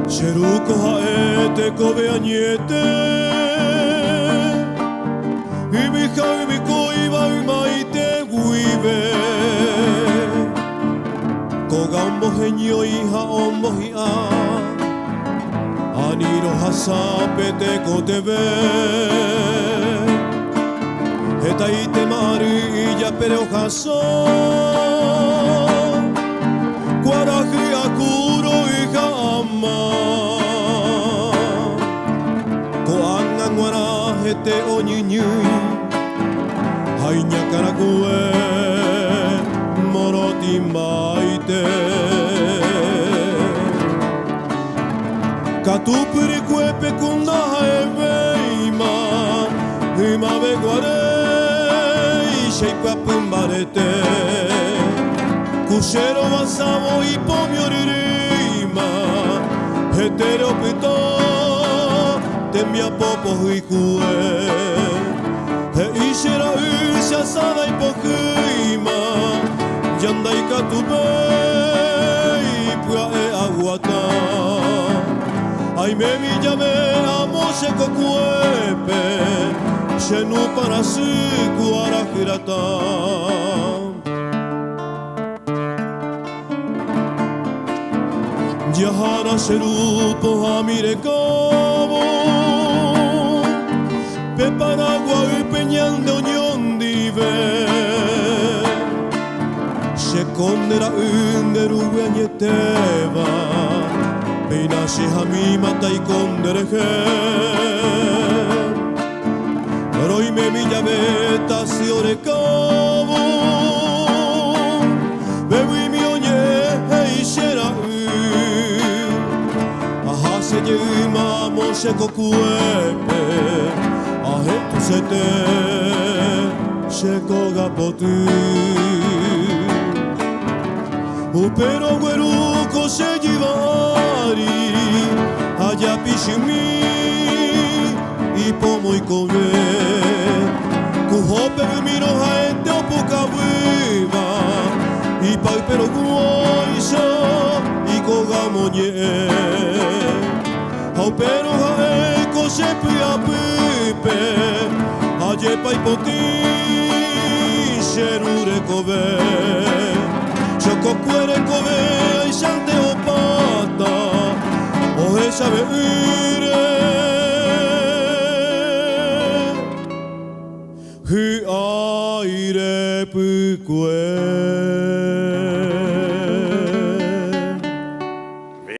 Cheruko haete kobe añete Ibija ibiko iba imaite guibe Koga omboheño hija ombohia Aniro hasapete kotebe Eta ite mari iya pereo haso Guaraji akuro hija ama Koanga nguara hete oñiñui Haiña karakue moroti maite Katupiri kuepe kunda haeveima Hima beguare Sheipa pumbarete Kushero wasamo ipomioririma Hetero pito Temia popo huikue He ishera usha sada ipokuima Yanda ikatube Ipua e aguata Ay me mi llame amo se kokuepe Shenu para su kuara hirata Yahara sherupo hamire kamo Peparagua upeñan de oñón dive She kondera underu añeteva Pina she hamima tai kondereje Roi me mi llaveta si ore kamo Bewi mi oñe hei shera Se yuma moshe kokuepe Ahe tu sete Sheko gapotu Upero gueruko se jivari Haya pishimi Ipomo ikobe Kuhope miro haete opokawiva Ipai pero guoisha Ikoga moñe Pero hae koshe pia pipe Aye pai poti sherure kobe Shoko kuere kobe aishante opata Ohe shabe ire Hi aire pukue